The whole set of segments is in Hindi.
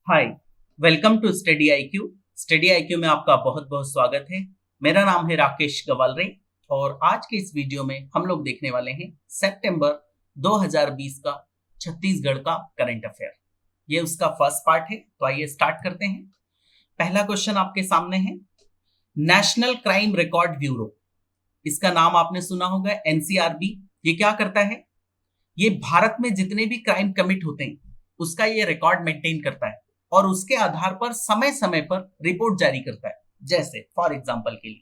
Hi, welcome to study IQ. Study IQ में आपका बहुत बहुत स्वागत है। मेरा नाम है राकेश गवालरे और आज के इस वीडियो में हम लोग देखने वाले हैं सितंबर 2020 का छत्तीसगढ़ का करंट अफेयर। ये उसका फर्स्ट पार्ट है, तो आइए स्टार्ट करते हैं। पहला क्वेश्चन आपके सामने है, नेशनल क्राइम रिकॉर्ड ब्यूरो, इसका नाम आपने सुना होगा एनसीआरबी। ये क्या करता है? ये भारत में जितने भी क्राइम कमिट होते हैं उसका ये रिकॉर्ड मेंटेन करता है और उसके आधार पर समय समय पर रिपोर्ट जारी करता है। जैसे फॉर एग्जांपल के लिए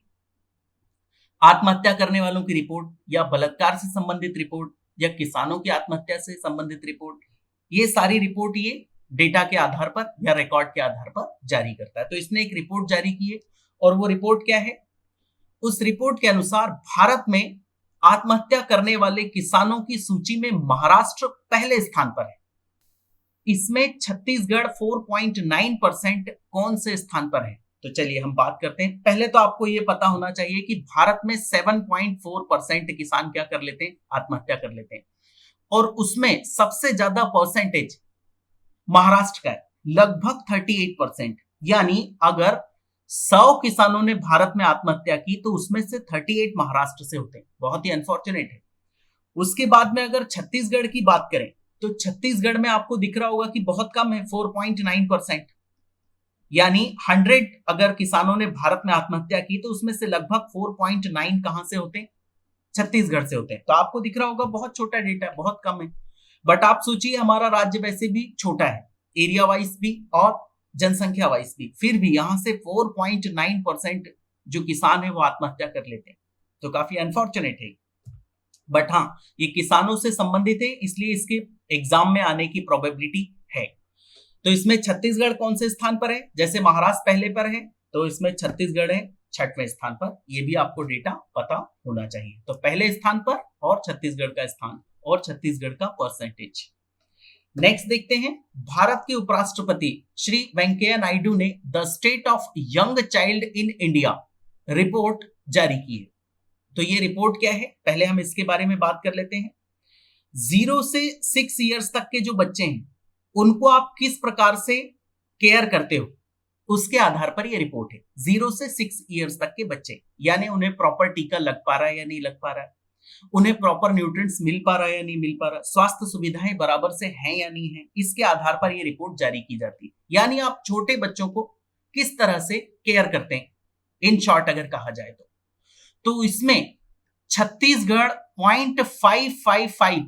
आत्महत्या करने वालों की रिपोर्ट, या बलात्कार से संबंधित रिपोर्ट, या किसानों की आत्महत्या से संबंधित रिपोर्ट, ये सारी रिपोर्ट ये डेटा के आधार पर या रिकॉर्ड के आधार पर जारी करता है। तो इसने एक रिपोर्ट जारी की है और वो रिपोर्ट क्या है? उस रिपोर्ट के अनुसार भारत में आत्महत्या करने वाले किसानों की सूची में महाराष्ट्र पहले स्थान पर है। इसमें छत्तीसगढ़ 4.9% कौन से स्थान पर है? तो चलिए हम बात करते हैं। पहले तो आपको यह पता होना चाहिए कि भारत में 7.4% किसान क्या कर लेते हैं? आत्महत्या कर लेते हैं, और उसमें सबसे ज्यादा परसेंटेज महाराष्ट्र का है, लगभग 38%। यानी अगर 100 किसानों ने भारत में आत्महत्या की तो उसमें से 38 महाराष्ट्र से होते हैं। बहुत ही अनफॉर्चुनेट है। उसके बाद में अगर छत्तीसगढ़ की बात करें तो छत्तीसगढ़ में आपको दिख रहा होगा कि बहुत कम है, 4.9%। यानी 100 अगर किसानों ने भारत में आत्महत्या की तो उसमें से लगभग 4.9 कहां से होते हैं? छत्तीसगढ़ से होते हैं। तो आपको दिख रहा होगा बहुत छोटा डेटा है, बहुत कम है। बट आप सोचिए, हमारा राज्य वैसे भी छोटा है, एरिया वाइज भी और जनसंख्या वाइज भी, फिर भी यहां से 4.9% जो किसान है वो आत्महत्या कर लेते हैं। तो काफी अनफॉर्चुनेट है। बट हाँ, ये किसानों से संबंधित है, इसलिए इसके एग्जाम में आने की प्रोबेबिलिटी है। तो इसमें छत्तीसगढ़ कौन से स्थान पर है? जैसे महाराष्ट्र पहले पर है तो इसमें छत्तीसगढ़ है 6वें स्थान पर। ये भी आपको डेटा पता होना चाहिए। तो पहले स्थान पर और छत्तीसगढ़ का स्थान और छत्तीसगढ़ का परसेंटेज। नेक्स्ट देखते हैं, भारत के उपराष्ट्रपति श्री वेंकैया नायडू ने the state of young child in India report जारी की है। तो ये रिपोर्ट क्या है? पहले हम इसके बारे में बात कर लेते हैं। 0 से 6 इयर्स तक के जो बच्चे हैं उनको आप किस प्रकार से केयर करते हो, उसके आधार पर यह रिपोर्ट है। 0 से 6 इयर्स तक के बच्चे, यानी उन्हें प्रॉपर टीका लग पा रहा है या नहीं लग पा रहा है, उन्हें प्रॉपर न्यूट्रिएंट्स मिल पा रहा है या नहीं मिल पा रहा, स्वास्थ्य सुविधाएं बराबर से हैं या नहीं है, इसके आधार पर यह रिपोर्ट जारी की जाती है। यानी आप छोटे बच्चों को किस तरह से केयर करते हैं, इन शॉर्ट अगर कहा जाए तो इसमें छत्तीसगढ़ 0.555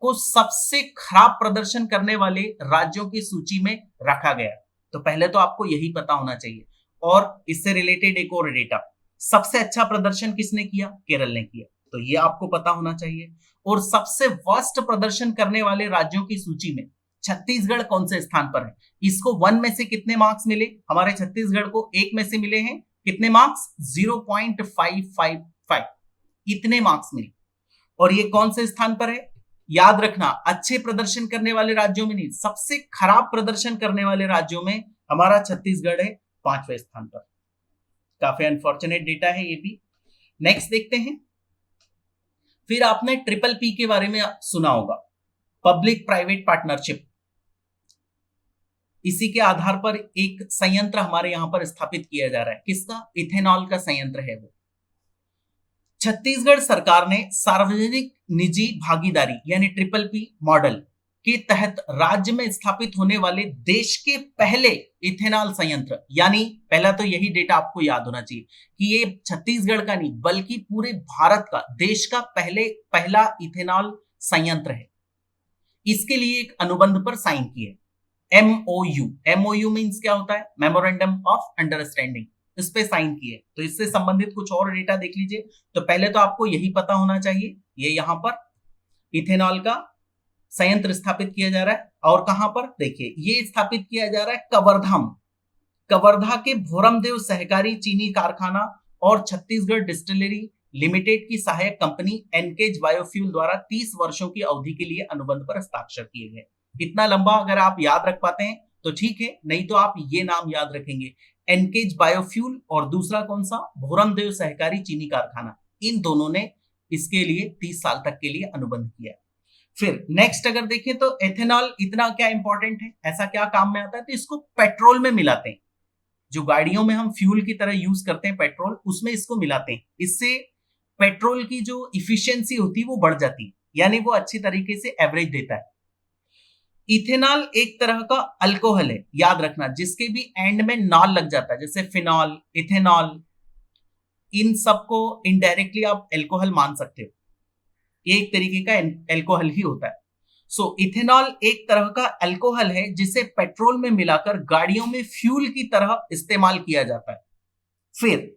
को सबसे खराब प्रदर्शन करने वाले राज्यों की सूची में रखा गया। तो पहले तो आपको यही पता होना चाहिए। और इससे रिलेटेड एक और डेटा, सबसे अच्छा प्रदर्शन किसने किया? केरल ने किया। तो ये आपको पता होना चाहिए। और सबसे वर्स्ट प्रदर्शन करने वाले राज्यों की सूची में छत्तीसगढ़ कौन से स्थान पर है? इसको 1 में से कितने मार्क्स मिले? हमारे छत्तीसगढ़ को 1 में से मिले हैं कितने मार्क्स? 0.555, इतने मार्क्स मिले। और ये कौन से स्थान पर है? याद रखना, अच्छे प्रदर्शन करने वाले राज्यों में नहीं, सबसे खराब प्रदर्शन करने वाले राज्यों में हमारा छत्तीसगढ़ है 5वें स्थान पर। काफी अनफॉर्चुनेट डेटा है ये भी। नेक्स्ट देखते हैं। फिर आपने ट्रिपल पी के बारे में सुना होगा, पब्लिक प्राइवेट पार्टनरशिप। इसी के आधार पर एक संयंत्र हमारे यहां पर स्थापित किया जा रहा है। किसका? इथेनॉल का संयंत्र है वो। छत्तीसगढ़ सरकार ने सार्वजनिक निजी भागीदारी यानी ट्रिपल पी मॉडल के तहत राज्य में स्थापित होने वाले देश के पहले इथेनॉल संयंत्र, यानी पहला तो यही डेटा आपको याद होना चाहिए कि ये छत्तीसगढ़ का नहीं बल्कि पूरे भारत का, देश का पहला इथेनॉल संयंत्र है। इसके लिए एक अनुबंध पर साइन किए, MOU मींस क्या होता है? Memorandum of understanding. इस पे साइन किए। तो इससे संबंधित कुछ और डेटा देख लीजिए। तो पहले तो आपको यही पता होना चाहिए, ये यहां पर इथेनॉल का संयंत्र स्थापित किया जा रहा है। और कहां पर? देखिए, ये स्थापित किया जा रहा है कवर्धा के भोरमदेव सहकारी चीनी कारखाना और छत्तीसगढ़ डिस्टिलरी लिमिटेड की सहायक कंपनी एनकेज बायोफ्यूल द्वारा 30 वर्षों की अवधि के लिए अनुबंध पर हस्ताक्षर किए गए। इतना लंबा अगर आप याद रख पाते हैं तो ठीक है, नहीं तो आप ये नाम याद रखेंगे, एनकेज बायोफ्यूल और दूसरा कौन सा? भोरमदेव सहकारी चीनी कारखाना। इन दोनों ने इसके लिए 30 साल तक के लिए अनुबंध किया। फिर नेक्स्ट अगर देखें तो एथेनॉल इतना क्या इंपॉर्टेंट है, ऐसा क्या काम में आता है, तो इसको पेट्रोल में मिलाते हैं। जो गाड़ियों में हम फ्यूल की तरह यूज करते हैं पेट्रोल, उसमें इसको मिलाते हैं। इससे पेट्रोल की जो इफिशियंसी होती है वो बढ़ जाती है, यानी वो अच्छी तरीके से एवरेज देता है। इथेनॉल एक तरह का अल्कोहल है, याद रखना, जिसके भी एंड में नॉल लग जाता है, जैसे फिनॉल, इथेनॉल, इन सबको इनडायरेक्टली आप अल्कोहल मान सकते हो। ये एक तरीके का अल्कोहल ही होता है। सो इथेनॉल एक तरह का अल्कोहल है जिसे पेट्रोल में मिलाकर गाड़ियों में फ्यूल की तरह इस्तेमाल किया जाता है। फिर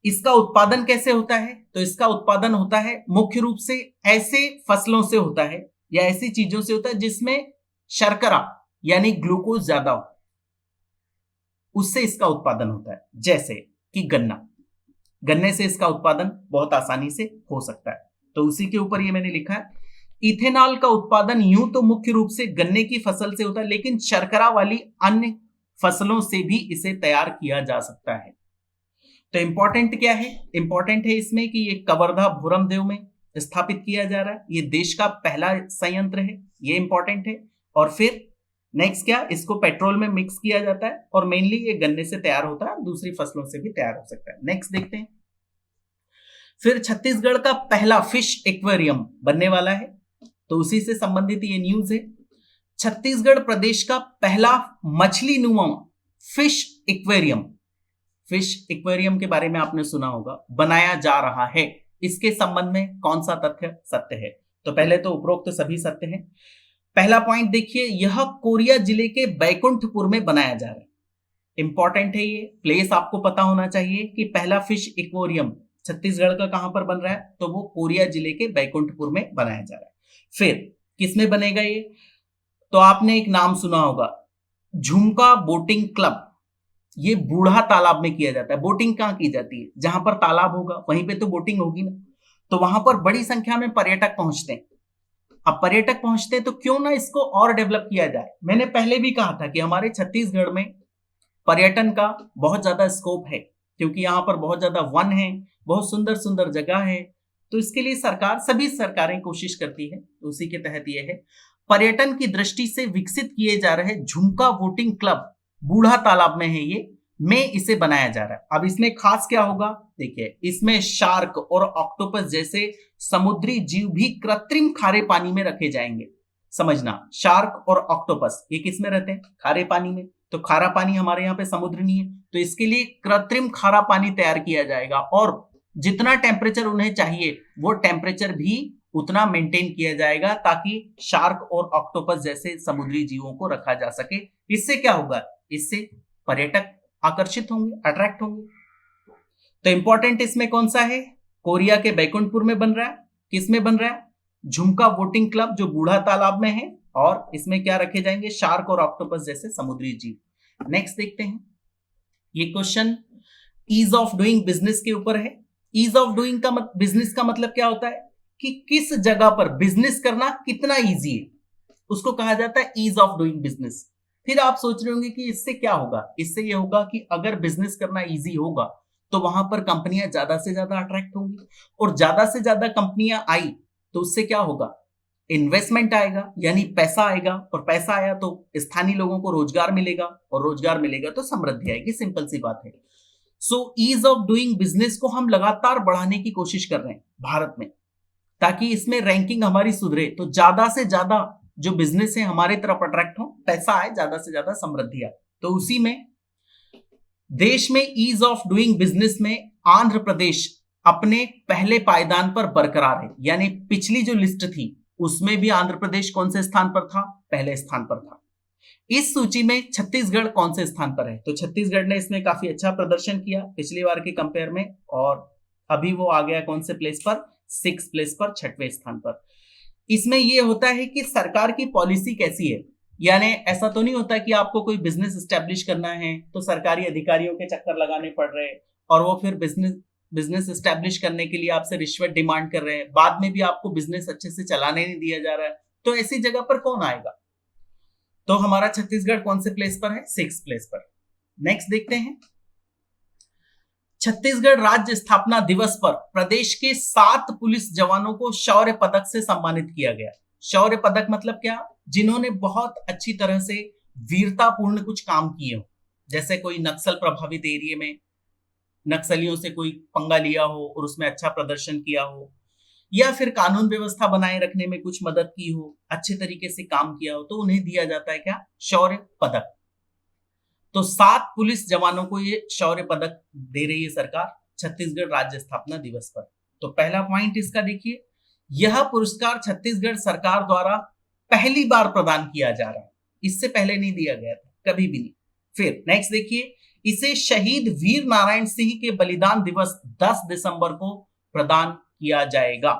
इसका उत्पादन कैसे होता है, तो इसका उत्पादन होता है मुख्य रूप से ऐसे फसलों से होता है या ऐसी चीजों से होता है जिसमें शर्करा यानी ग्लूकोज ज्यादा हो, उससे इसका उत्पादन होता है। जैसे कि गन्ने से इसका उत्पादन बहुत आसानी से हो सकता है, तो उसी के ऊपर ये मैंने लिखा है। इथेनॉल का उत्पादन यूं तो मुख्य रूप से गन्ने की फसल से होता है, लेकिन शर्करा वाली अन्य फसलों से भी इसे तैयार किया जा सकता है। तो इंपॉर्टेंट क्या है, इंपॉर्टेंट है इसमें कि ये कवर्धा भोरमदेव में स्थापित किया जा रहा है, ये देश का पहला संयंत्र है, ये इंपॉर्टेंट है। और फिर नेक्स्ट क्या, इसको पेट्रोल में मिक्स किया जाता है और मेनली ये गन्ने से तैयार होता है, दूसरी फसलों से भी तैयार हो सकता है। नेक्स्ट देखते हैं। फिर छत्तीसगढ़ का पहला फिश एक्वेरियम बनने वाला है, तो उसी से संबंधित ये न्यूज है। छत्तीसगढ़ प्रदेश का पहला मछली नुमा फिश एक्वेरियम के बारे में आपने सुना होगा, बनाया जा रहा है। इसके संबंध में कौन सा तथ्य सत्य है, तो पहले तो उपरोक्त सभी सत्य हैं। पहला पॉइंट देखिए, यह कोरिया जिले के बैकुंठपुर में बनाया जा रहा है। इंपॉर्टेंट है, ये प्लेस आपको पता होना चाहिए कि पहला फिश एक्वेरियम छत्तीसगढ़ का कहां पर बन रहा है, तो वो कोरिया जिले के बैकुंठपुर में बनाया जा रहा है। फिर किसमें बनेगा ये, तो आपने एक नाम सुना होगा, झुमका बोटिंग क्लब। ये बूढ़ा तालाब में किया जाता है। बोटिंग कहां की जाती है, जहां पर तालाब होगा वहीं पे तो बोटिंग होगी ना, तो वहां पर बड़ी संख्या में पर्यटक पहुंचते हैं। अब पर्यटक पहुंचते हैं तो क्यों ना इसको और डेवलप किया जाए। मैंने पहले भी कहा था कि हमारे छत्तीसगढ़ में पर्यटन का बहुत ज्यादा स्कोप है, क्योंकि यहाँ पर बहुत ज्यादा वन है, बहुत सुंदर सुंदर जगह है, तो इसके लिए सभी सरकारें कोशिश करती है। तो उसी के तहत ये है, पर्यटन की दृष्टि से विकसित किए जा रहे झुमका बोटिंग क्लब बूढ़ा तालाब में है, ये में इसे बनाया जा रहा है। अब इसमें खास क्या होगा, देखिए इसमें शार्क और ऑक्टोपस जैसे समुद्री जीव भी कृत्रिम खारे पानी में रखे जाएंगे। समझना, शार्क और ऑक्टोपस ये किस में रहते हैं, खारे पानी में, तो खारा पानी हमारे यहाँ पे समुद्र नहीं है, तो इसके लिए कृत्रिम खारा पानी तैयार किया जाएगा और जितना टेम्परेचर उन्हें चाहिए वो टेम्परेचर भी उतना मेंटेन किया जाएगा, ताकि शार्क और ऑक्टोपस जैसे समुद्री जीवों को रखा जा सके। इससे क्या होगा, इससे पर्यटक आकर्षित होंगे, अट्रैक्ट होंगे। तो इंपॉर्टेंट इसमें कौन सा है, कोरिया के बैकुंठपुर में बन रहा है। किस में बन रहा है, झुमका बोटिंग क्लब जो बूढ़ा तालाब में है, और इसमें क्या रखे जाएंगे, शार्क और ऑक्टोपस जैसे समुद्री जीव। नेक्स्ट देखते हैं, ये question ease of doing business के ऊपर है। ईज ऑफ डूइंग का बिजनेस का मतलब क्या होता है कि किस जगह पर बिजनेस करना कितना ईजी है, उसको कहा जाता है ईज ऑफ डूइंग बिजनेस। फिर आप सोच रहे होंगे कि इससे क्या होगा, इससे ये होगा कि अगर बिजनेस करना ईजी होगा तो वहां पर कंपनियां ज्यादा से ज्यादा अट्रैक्ट होंगी, और ज्यादा से ज्यादा कंपनियां आई तो उससे क्या होगा, इन्वेस्टमेंट आएगा, यानी पैसा आएगा, और पैसा आया तो स्थानीय लोगों को रोजगार मिलेगा, और रोजगार मिलेगा तो समृद्धि आएगी। सिंपल सी बात है। So ease of doing business को हम लगातार बढ़ाने की कोशिश कर रहे हैं भारत में, ताकि इसमें रैंकिंग हमारी सुधरे, तो ज्यादा से ज्यादा जो बिजनेस है हमारे तरफ अट्रैक्ट हो, पैसा आए, ज्यादा से ज्यादा समृद्धि आए। तो उसी में देश में ईज ऑफ डूइंग बिजनेस में आंध्र प्रदेश अपने पहले पायदान पर बरकरार है, यानी पिछली जो लिस्ट थी उसमें भी आंध्र प्रदेश कौन से स्थान पर था, पहले स्थान पर था। इस सूची में छत्तीसगढ़ कौन से स्थान पर है, तो छत्तीसगढ़ ने इसमें काफी अच्छा प्रदर्शन किया पिछली बार के कंपेयर में, और अभी वो आ गया कौन से प्लेस पर, 6 प्लेस पर, 6वें स्थान पर। इसमें यह होता है कि सरकार की पॉलिसी कैसी है, यानी ऐसा तो नहीं होता कि आपको कोई बिजनेस एस्टेब्लिश करना है तो सरकारी अधिकारियों के चक्कर लगाने पड़ रहे हैं, और वो फिर बिजनेस एस्टेब्लिश करने के लिए आपसे रिश्वत डिमांड कर रहे हैं, बाद में भी आपको बिजनेस अच्छे से चलाने नहीं दिया जा रहा है, तो ऐसी जगह पर कौन आएगा। तो हमारा छत्तीसगढ़ कौन से प्लेस पर है, 6 प्लेस पर। नेक्स्ट देखते हैं, छत्तीसगढ़ राज्य स्थापना दिवस पर प्रदेश के 7 पुलिस जवानों को शौर्य पदक से सम्मानित किया गया। शौर्य पदक मतलब क्या, जिन्होंने बहुत अच्छी तरह से वीरतापूर्ण कुछ काम किए हो, जैसे कोई नक्सल प्रभावित एरिया में नक्सलियों से कोई पंगा लिया हो और उसमें अच्छा प्रदर्शन किया हो, या फिर कानून व्यवस्था बनाए रखने में कुछ मदद की हो, अच्छे तरीके से काम किया हो, तो उन्हें दिया जाता है क्या, शौर्य पदक। तो 7 पुलिस जवानों को ये शौर्य पदक दे रही है सरकार छत्तीसगढ़ राज्य स्थापना दिवस पर। तो पहला पॉइंट इसका देखिए, यह पुरस्कार छत्तीसगढ़ सरकार द्वारा पहली बार प्रदान किया जा रहा है, इससे पहले नहीं दिया गया था, कभी भी नहीं। फिर नेक्स्ट देखिए, इसे शहीद वीर नारायण सिंह के बलिदान दिवस 10 दिसंबर को प्रदान किया जाएगा।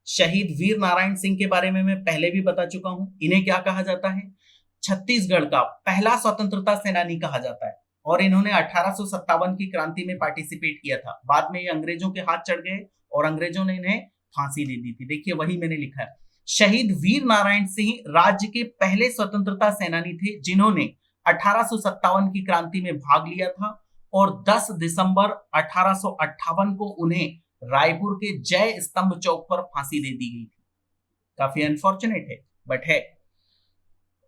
शहीद वीर नारायण सिंह के बारे में मैं पहले भी बता चुका हूं। इन्हें क्या कहा जाता है, छत्तीसगढ़ का पहला स्वतंत्रता सेनानी कहा जाता है, और इन्होंने 1857 की क्रांति में पार्टिसिपेट किया था। बाद में ये अंग्रेजों के हाथ चढ़ गए और अंग्रेजों ने इन्हें फांसी दे दी थी। देखिए वही मैंने लिखा है, शहीद वीर नारायण सिंह राज्य के पहले स्वतंत्रता सेनानी थे, जिन्होंने 1857 की क्रांति में भाग लिया था, और 10 दिसंबर 1858 को उन्हें रायपुर के जय स्तंभ चौक पर फांसी दे दी गई थी। काफी अनफॉर्चुनेट है, बट है।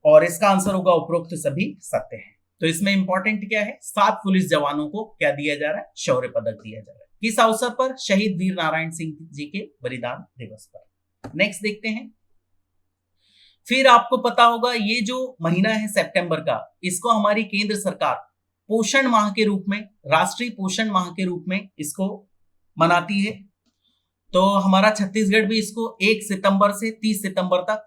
और इसका आंसर होगा उपरोक्त सभी सत्य है। तो इसमें इंपॉर्टेंट क्या है, 7 पुलिस जवानों को क्या दिया जा रहा है, शौर्य पदक दिया जा रहा है। किस अवसर पर, शहीद वीर नारायण सिंह जी के बलिदान दिवस पर। नेक्स्ट देखते हैं। फिर आपको पता होगा ये जो महीना है सितंबर का, इसको हमारी केंद्र सरकार पोषण माह के रूप में, राष्ट्रीय पोषण माह के रूप में इसको मनाती है। तो हमारा छत्तीसगढ़ भी इसको 1 सितंबर से 30 सितंबर तक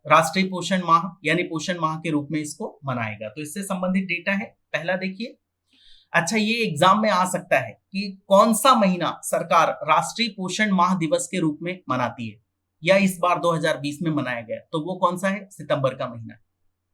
राष्ट्रीय पोषण माह यानी पोषण माह के रूप में इसको मनाएगा। तो इससे संबंधित डेटा है, पहला देखिए। अच्छा, ये एग्जाम में आ सकता है कि कौन सा महीना सरकार राष्ट्रीय पोषण माह दिवस के रूप में मनाती है, या इस बार 2020 में मनाया गया, तो वो कौन सा है, सितंबर का महीना।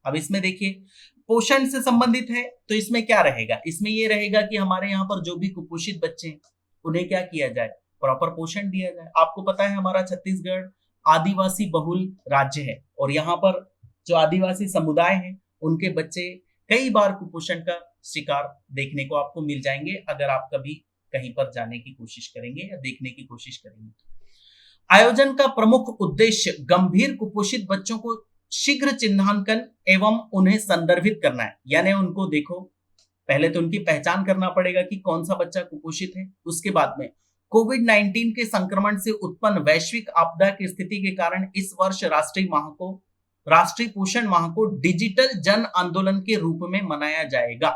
अब इसमें देखिए, पोषण से संबंधित है, तो इसमें क्या रहेगा, इसमें ये रहेगा कि हमारे यहाँ पर जो भी कुपोषित बच्चे हैं उन्हें क्या किया जाए, प्रॉपर पोषण दिया जाए। आपको पता है हमारा छत्तीसगढ़ आदिवासी बहुल राज्य है, और यहाँ पर जो आदिवासी समुदाय है उनके बच्चे कई बार कुपोषण का शिकार देखने को आपको मिल जाएंगे, अगर आप कभी कहीं पर जाने की कोशिश करेंगे या देखने की कोशिश करेंगे। आयोजन का प्रमुख उद्देश्य गंभीर कुपोषित बच्चों को शीघ्र चिन्हांकन एवं उन्हें संदर्भित करना है। यानी उनको देखो, पहले तो उनकी पहचान करना पड़ेगा कि कौन सा बच्चा कुपोषित है, उसके बाद में कोविड-19 के संक्रमण से उत्पन्न वैश्विक आपदा की स्थिति के कारण इस वर्ष राष्ट्रीय पोषण माह को डिजिटल जन आंदोलन के रूप में मनाया जाएगा।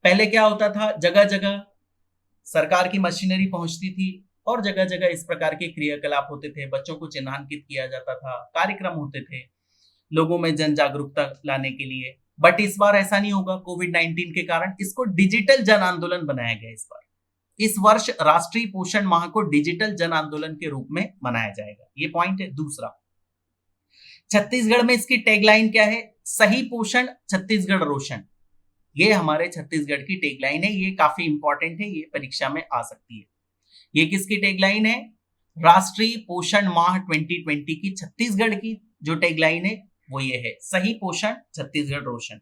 पहले क्या होता था, जगह जगह सरकार की मशीनरी पहुंचती थी और जगह जगह इस प्रकार के क्रियाकलाप होते थे, बच्चों को चिन्हांकित किया जाता था, कार्यक्रम होते थे लोगों में जन जागरूकता लाने के लिए। बट इस बार ऐसा नहीं होगा, कोविड-19 के कारण इसको डिजिटल जन आंदोलन बनाया गया। इस वर्ष राष्ट्रीय पोषण माह को डिजिटल जन आंदोलन के रूप में मनाया जाएगा, ये पॉइंट है। दूसरा, छत्तीसगढ़ में इसकी टैगलाइन क्या है, सही पोषण छत्तीसगढ़ रोशन। ये हमारे छत्तीसगढ़ की टैगलाइन है, ये काफी इंपॉर्टेंट है, ये परीक्षा में आ सकती है। ये किसकी टैगलाइन है, राष्ट्रीय पोषण माह 2020 की छत्तीसगढ़ की जो टैगलाइन है वो ये है, सही पोषण छत्तीसगढ़ रोशन।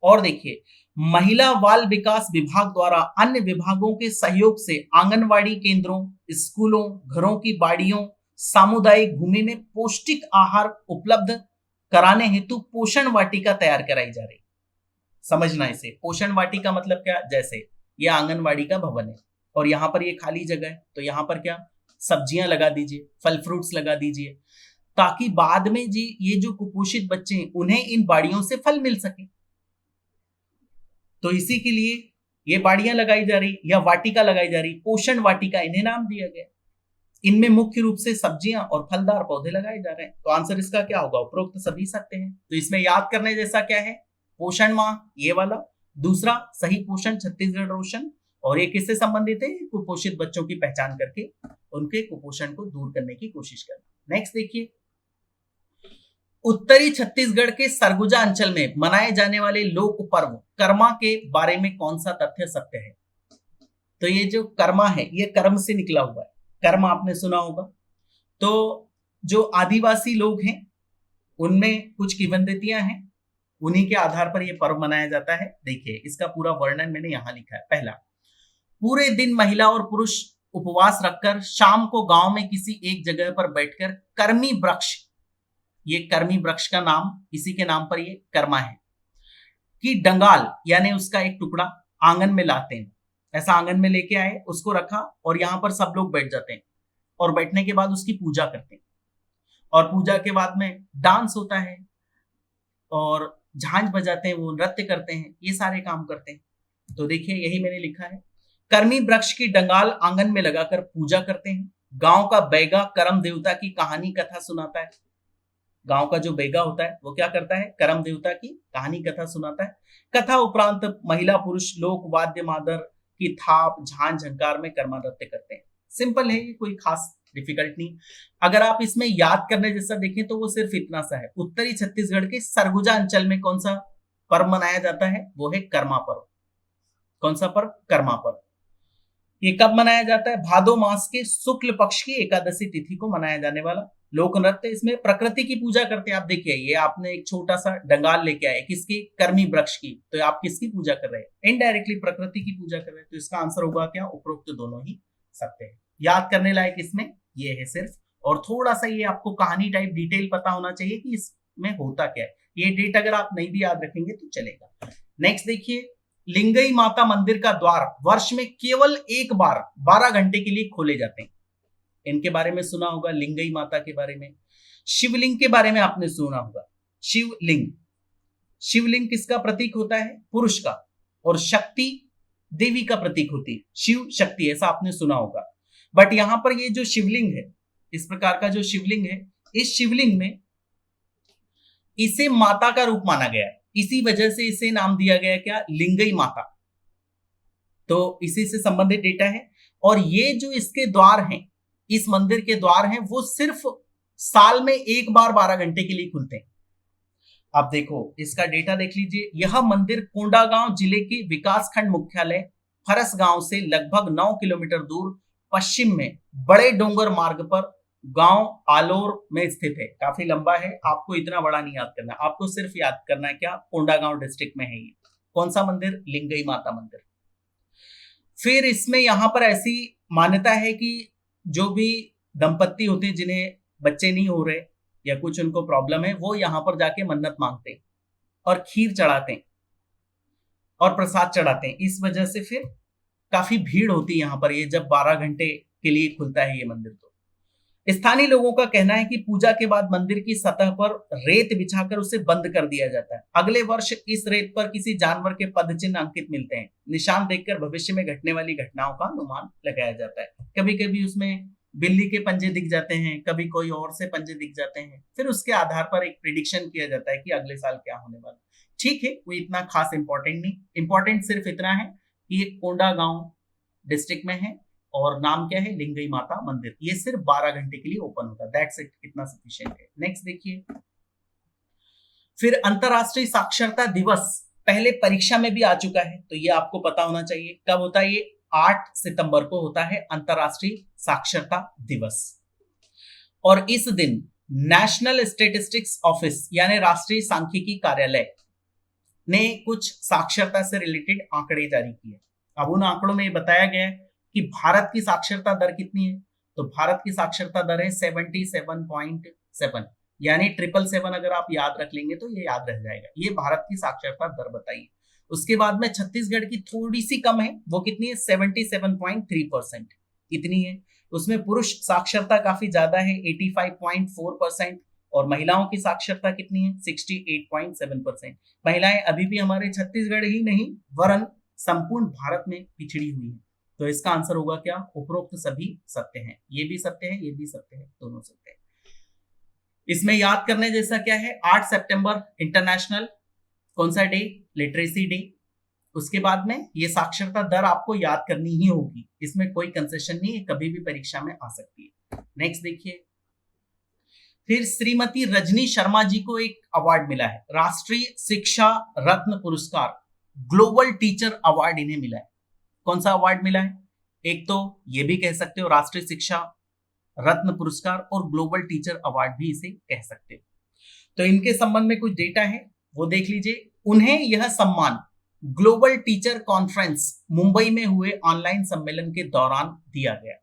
और देखिए, महिला बाल विकास विभाग द्वारा अन्य विभागों के सहयोग से आंगनवाड़ी केंद्रों, स्कूलों, घरों की बाड़ियों, सामुदायिक भूमि में पौष्टिक आहार उपलब्ध कराने हेतु पोषण वाटिका तैयार कराई जा रही। समझना इसे, पोषण वाटिका मतलब क्या, जैसे ये आंगनवाड़ी का भवन है और यहाँ पर ये खाली जगह है, तो यहाँ पर क्या सब्जियां लगा दीजिए, फल फ्रूट्स लगा दीजिए, ताकि बाद में जी ये जो कुपोषित बच्चे हैं उन्हें इन बाड़ियों से फल मिल सके। तो इसी के लिए ये बाड़ियां लगाई जा रही या वाटिका लगाई जा रही, पोषण वाटिका इन्हें नाम दिया गया। इनमें मुख्य रूप से सब्जियां और फलदार पौधे लगाए जा रहे हैं। तो आंसर इसका क्या होगा, उपरोक्त सभी सत्य हैं। तो इसमें याद करने जैसा क्या है, पोषण माह ये वाला, दूसरा सही पोषण छत्तीसगढ़ रोशन, और ये किससे संबंधित है, कुपोषित बच्चों की पहचान करके उनके कुपोषण को दूर करने की कोशिश करना। नेक्स्ट देखिए, उत्तरी छत्तीसगढ़ के सरगुजा अंचल में मनाए जाने वाले लोक पर्व कर्मा के बारे में कौन सा तथ्य सत्य है। तो ये जो कर्मा है ये कर्म से निकला हुआ है, कर्म आपने सुना होगा। तो जो आदिवासी लोग हैं उनमें कुछ किंवदंतियां हैं, उन्हीं के आधार पर यह पर्व मनाया जाता है। देखिए इसका पूरा वर्णन मैंने यहां लिखा है। पहला, पूरे दिन महिला और पुरुष उपवास रखकर शाम को गांव में किसी एक जगह पर बैठकर कर्मी वृक्ष, ये कर्मी वृक्ष का नाम इसी के नाम पर ये कर्मा है, कि डंगाल यानी उसका एक टुकड़ा आंगन में लाते हैं। ऐसा आंगन में लेके आए, उसको रखा और यहां पर सब लोग बैठ जाते हैं और बैठने के बाद उसकी पूजा करते हैं। और पूजा के बाद में डांस होता है और झांझ बजाते हैं, वो नृत्य करते हैं, ये सारे काम करते हैं। तो देखिए यही मैंने लिखा है, कर्मी वृक्ष की डंगाल आंगन में लगाकर पूजा करते हैं। गांव का बैगा करम देवता की कहानी कथा सुनाता है। गांव का जो बैगा होता है वो क्या करता है, करम देवता की कहानी कथा सुनाता है। कथा उपरांत महिला पुरुष लोक वाद्य मादर की थाप झांझ झंकार में कर्मा नृत्य करते हैं। सिंपल है, कोई खास डिफिकल्ट नहीं। अगर आप इसमें याद करने जैसा देखें तो वो सिर्फ इतना सा है। उत्तरी छत्तीसगढ़ के सरगुजा अंचल में कौन सा पर्व मनाया जाता है, वो है कर्मा पर्व। कौन सा पर्व, कर्मा पर्व। ये कब मनाया जाता है, भादो मास के शुक्ल पक्ष की एकादशी तिथि को मनाया जाने वाला लोक नृत्य। इसमें प्रकृति की पूजा करते हैं। आप देखिए ये आपने एक छोटा सा डंगाल लेके आए, किसकी, कर्मी वृक्ष की, तो आप किसकी पूजा कर रहे हैं, इनडायरेक्टली प्रकृति की पूजा कर रहे हैं। तो इसका आंसर होगा क्या, उपरोक्त दोनों ही सत्य है। याद करने लायक इसमें ये है सिर्फ, और थोड़ा सा ये आपको कहानी टाइप डिटेल पता होना चाहिए कि इसमें होता क्या है। ये डेट अगर आप नहीं भी याद रखेंगे तो चलेगा। नेक्स्ट देखिए, लिंगई माता मंदिर का द्वार वर्ष में केवल एक बार 12 घंटे के लिए खोले जाते हैं। इनके बारे में सुना होगा, लिंगई माता के बारे में। शिवलिंग के बारे में आपने सुना होगा, शिवलिंग। शिवलिंग किसका प्रतीक होता है, पुरुष का, और शक्ति देवी का प्रतीक होती है, शिव शक्ति, ऐसा आपने सुना होगा। बट यहां पर ये जो शिवलिंग है, इस प्रकार का जो शिवलिंग है, इस शिवलिंग में इसे माता का रूप माना गया है, इसी वजह से इसे नाम दिया गया क्या, लिंगई माता। तो इसी से संबंधित डेटा है। और ये जो इसके द्वार हैं, इस मंदिर के द्वार हैं, वो सिर्फ साल में एक बार 12 घंटे के लिए खुलते हैं। अब देखो इसका डेटा देख लीजिए। यह मंदिर कोंडागांव जिले के विकासखंड मुख्यालय फरसगांव से लगभग 9 किलोमीटर दूर पश्चिम में बड़े डोंगर मार्ग पर गांव आलोर में स्थित है। काफी लंबा है, आपको इतना बड़ा नहीं याद करना, आपको सिर्फ याद करना है क्या, कोंडागांव डिस्ट्रिक्ट में है ये। कौन सा मंदिर, लिंगई माता मंदिर। फिर इसमें यहां पर ऐसी मान्यता है कि जो भी दंपत्ति होते हैं जिन्हें बच्चे नहीं हो रहे या कुछ उनको प्रॉब्लम है, वो यहां पर जाके मन्नत मांगते हैं और खीर चढ़ाते हैं और प्रसाद चढ़ाते हैं। इस वजह से फिर काफी भीड़ होती है यहां पर, ये जब 12 घंटे के लिए खुलता है ये मंदिर। तो स्थानीय लोगों का कहना है कि पूजा के बाद मंदिर की सतह पर रेत बिछाकर उसे बंद कर दिया जाता है। अगले वर्ष इस रेत पर किसी जानवर के पदचिन्ह अंकित मिलते हैं। निशान देखकर भविष्य में घटने वाली घटनाओं का अनुमान लगाया जाता है। कभी कभी उसमें बिल्ली के पंजे दिख जाते हैं, कभी कोई और से पंजे दिख जाते हैं, फिर उसके आधार पर एक प्रिडिक्शन किया जाता है कि अगले साल क्या होने वाला। ठीक है, कोई इतना खास इंपॉर्टेंट नहीं। इंपॉर्टेंट सिर्फ इतना है कि ये कोंडागांव डिस्ट्रिक्ट में है और नाम क्या है, लिंगई माता मंदिर। ये सिर्फ 12 घंटे के लिए ओपन होता है, दैट्स इट, इतना सफिशिएंट है। नेक्स्ट देखिए, फिर अंतरराष्ट्रीय साक्षरता दिवस पहले परीक्षा में भी आ चुका है, तो ये आपको पता होना चाहिए। कब होता है ये, 8 सितंबर को होता है अंतरराष्ट्रीय साक्षरता दिवस। और इस दिन नेशनल स्टैटिस्टिक्स ऑफिस यानी राष्ट्रीय सांख्यिकी कार्यालय ने कुछ साक्षरता से रिलेटेड आंकड़े जारी किए। अब उन आंकड़ों में बताया गया है कि भारत की साक्षरता दर कितनी है। तो भारत की साक्षरता दर है 77.7, यानी 777। अगर आप याद रख लेंगे तो ये याद रह जाएगा। ये भारत की साक्षरता दर बताइए। उसके बाद में छत्तीसगढ़ की थोड़ी सी कम है, वो कितनी है, 77.3%, इतनी है। उसमें पुरुष साक्षरता काफी ज्यादा है, 85.4%, और महिलाओं की साक्षरता कितनी है, 68.7%। महिलाएं अभी भी हमारे छत्तीसगढ़ ही नहीं वरन संपूर्ण भारत में पिछड़ी हुई है। तो इसका आंसर होगा क्या, उपरोक्त सभी सत्य हैं। ये भी सत्य है, ये भी सत्य है, दोनों सत्य है। इसमें याद करने जैसा क्या है, 8 सितंबर इंटरनेशनल कौन सा डे, लिटरेसी डे। उसके बाद में ये साक्षरता दर आपको याद करनी ही होगी, इसमें कोई कंसेशन नहीं है, कभी भी परीक्षा में आ सकती है। नेक्स्ट देखिए, फिर श्रीमती रजनी शर्मा जी को एक अवार्ड मिला है, राष्ट्रीय शिक्षा रत्न पुरस्कार, ग्लोबल टीचर अवार्ड इन्हें मिला है। कौन सा अवार्ड मिला है, एक तो ये भी कह सकते हो राष्ट्रीय शिक्षा रत्न पुरस्कार, और ग्लोबल टीचर अवार्ड भी इसे कह सकते हो। तो इनके संबंध में कुछ डेटा है वो देख लीजिए। उन्हें यह सम्मान ग्लोबल टीचर कॉन्फ्रेंस मुंबई में हुए ऑनलाइन सम्मेलन के दौरान दिया गया।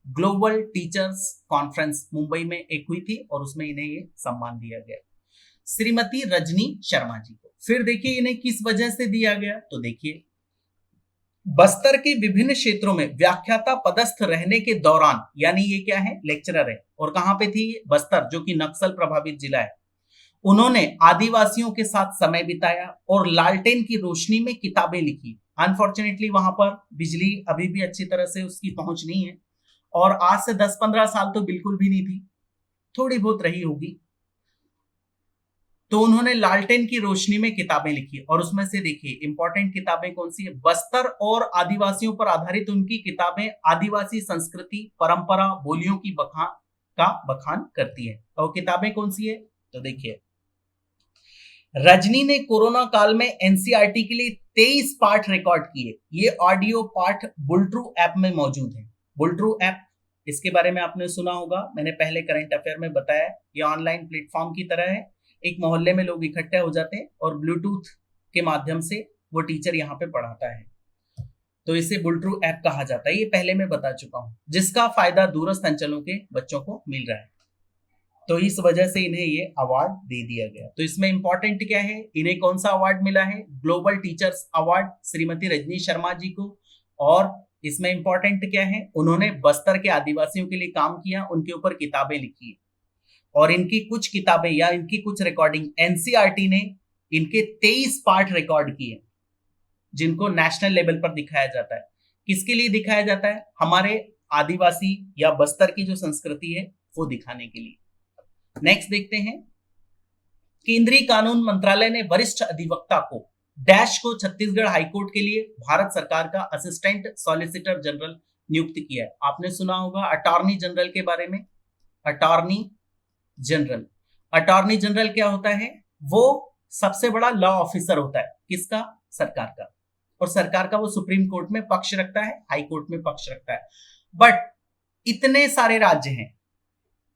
ग्लोबल टीचर्स कॉन्फ्रेंस मुंबई में एक हुई थी और उसमें इन्हें ये सम्मान दिया गया, श्रीमती रजनी शर्मा जी को। फिर देखिए इन्हें किस वजह से दिया गया, तो देखिए बस्तर के विभिन्न क्षेत्रों में व्याख्याता पदस्थ रहने के दौरान, यानी ये क्या है, लेक्चरर है, और कहां पे थी, बस्तर जो कि नक्सल प्रभावित जिला है, उन्होंने आदिवासियों के साथ समय बिताया और लालटेन की रोशनी में किताबें लिखी। अनफॉर्चुनेटली वहां पर बिजली अभी भी अच्छी तरह से उसकी पहुंच नहीं है, और आज से 10-15 साल तो बिल्कुल भी नहीं थी, थोड़ी बहुत रही होगी। तो उन्होंने लालटेन की रोशनी में किताबें लिखी, और उसमें से देखिए इंपॉर्टेंट किताबें कौन सी है, बस्तर और आदिवासियों पर आधारित उनकी किताबें आदिवासी संस्कृति, परंपरा, बोलियों की बखान करती है। और किताबें कौन सी है, तो देखिए रजनी ने कोरोना काल में एनसीईआरटी के लिए 23 पाठ रिकॉर्ड किए। ये ऑडियो पाठ बुलट्रू ऐप में मौजूद है। बुलट्रू ऐप, इसके बारे में आपने सुना होगा, मैंने पहले करंट अफेयर में बताया। ये ऑनलाइन प्लेटफॉर्म की तरह है, एक मोहल्ले में लोग इकट्ठे हो जाते हैं और ब्लूटूथ के माध्यम से वो टीचर यहाँ पे पढ़ाता है, तो इसे बुलट्रू ऐप कहा जाता है। ये पहले मैं बता चुका हूँ, जिसका फायदा दूरस्थ अंचलों के बच्चों को मिल रहा है। तो इस वजह से इन्हें ये अवार्ड दे दिया गया। तो इसमें इंपॉर्टेंट क्या है, इन्हें कौन सा अवार्ड मिला है, global teachers award Shrimati Rajni Sharma ji को। और इसमें इंपॉर्टेंट क्या है, उन्होंने बस्तर के आदिवासियों के लिए काम किया, उनके ऊपर किताबें लिखी, और इनकी कुछ किताबें या इनकी कुछ रिकॉर्डिंग एनसीईआरटी ने इनके 23 पार्ट रिकॉर्ड किए, जिनको नेशनल लेवल पर दिखाया जाता है। किसके लिए दिखाया जाता है, हमारे आदिवासी या बस्तर की जो संस्कृति है वो दिखाने के लिए। नेक्स्ट देखते हैं, केंद्रीय कानून मंत्रालय ने वरिष्ठ अधिवक्ता को डैश को छत्तीसगढ़ हाईकोर्ट के लिए भारत सरकार का असिस्टेंट सॉलिसिटर जनरल नियुक्त किया है। आपने सुना होगा अटॉर्नी जनरल के बारे में। अटॉर्नी जनरल क्या होता है, वो सबसे बड़ा लॉ ऑफिसर होता है, किसका, सरकार का, और सरकार का वो सुप्रीम कोर्ट में पक्ष रखता है, हाई कोर्ट में पक्ष रखता है। बट इतने सारे राज्य हैं,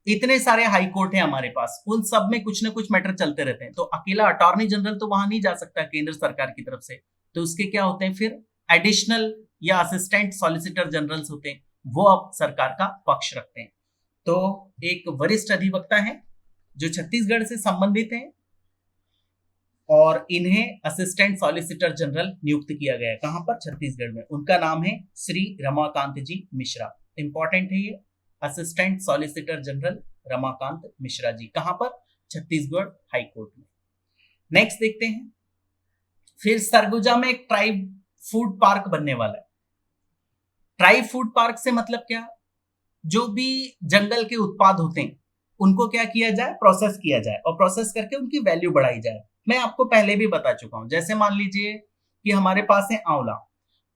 इतने सारे हाई कोर्ट हैं हमारे पास, उन सब में कुछ ना कुछ मैटर चलते रहते हैं, तो अकेला अटॉर्नी जनरल तो वहां नहीं जा सकता केंद्र सरकार की तरफ से, तो उसके क्या होते हैं फिर एडिशनल या असिस्टेंट सॉलिसिटर जनरल्स होते हैं, वो अब सरकार का पक्ष रखते हैं। तो एक वरिष्ठ अधिवक्ता है जो छत्तीसगढ़ से संबंधित है, और इन्हें असिस्टेंट सॉलिसिटर जनरल नियुक्त किया गया है, कहां पर, छत्तीसगढ़ में। उनका नाम है श्री रमाकांत जी मिश्रा। इंपॉर्टेंट है ये, assistant solicitor general Ramakant Mishra ji, कहां पर, छत्तीसगढ़ हाई कोर्ट में। नेक्स्ट देखते हैं, फिर सरगुजा में एक ट्राइब फूड पार्क बनने वाला है। ट्राइब फूड पार्क से मतलब क्या, जो भी जंगल के उत्पाद होते हैं उनको क्या किया जाए, प्रोसेस किया जाए, और प्रोसेस करके उनकी वैल्यू बढ़ाई जाए। मैं आपको पहले भी बता चुका हूं, जैसे मान लीजिए कि हमारे पास है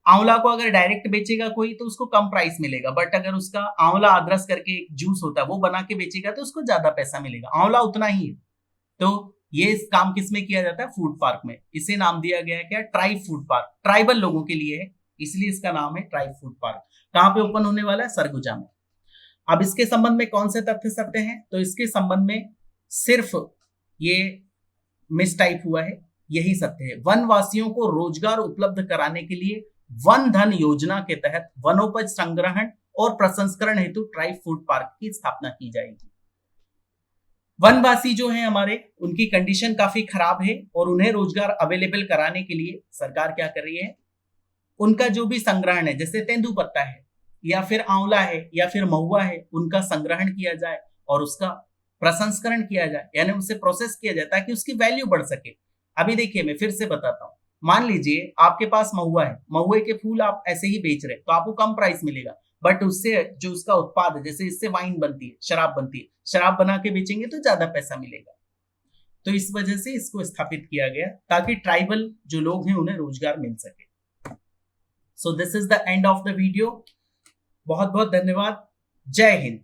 आंवला को अगर डायरेक्ट बेचेगा कोई तो उसको कम प्राइस मिलेगा, बट अगर उसका आंवला अदरस करके एक जूस होता है वो बना के बेचेगा तो उसको ज्यादा पैसा मिलेगा, आंवला उतना ही है। तो ये काम किसमें किया जाता है, फूड पार्क में। इसे नाम दिया गया है क्या, ट्राइब फूड पार्क, ट्राइबल लोगों के लिए है, इसलिए इसका नाम है ट्राइब फूड पार्क। कहां पे ओपन होने वाला है, सरगुजा में। अब इसके संबंध में कौन से तथ्य सत्य हैं, तो इसके संबंध में सिर्फ ये मिस टाइप हुआ है, यही सत्य है। वनवासियों को रोजगार उपलब्ध कराने के लिए वन धन योजना के तहत वनोपज संग्रहण और प्रसंस्करण हेतु ट्राइब फूड पार्क की स्थापना की जाएगी। वनवासी जो हैं हमारे, उनकी कंडीशन काफी खराब है, और उन्हें रोजगार अवेलेबल कराने के लिए सरकार क्या कर रही है, उनका जो भी संग्रहण है, जैसे तेंदुपत्ता है या फिर आंवला है या फिर महुआ है, उनका संग्रहण किया जाए और उसका प्रसंस्करण किया जाए, यानी उसे प्रोसेस किया जाए ताकि उसकी वैल्यू बढ़ सके। अभी देखिए मैं फिर से बताता हूं, मान लीजिए आपके पास महुआ है, महुए के फूल आप ऐसे ही बेच रहे, तो आपको कम प्राइस मिलेगा, बट उससे जो उसका उत्पाद है, जैसे इससे वाइन बनती है, शराब बनती है, शराब बना के बेचेंगे तो ज्यादा पैसा मिलेगा। तो इस वजह से इसको स्थापित किया गया ताकि ट्राइबल जो लोग हैं उन्हें रोजगार मिल सके। So this is the end of the video. बहुत बहुत धन्यवाद। जय हिंद।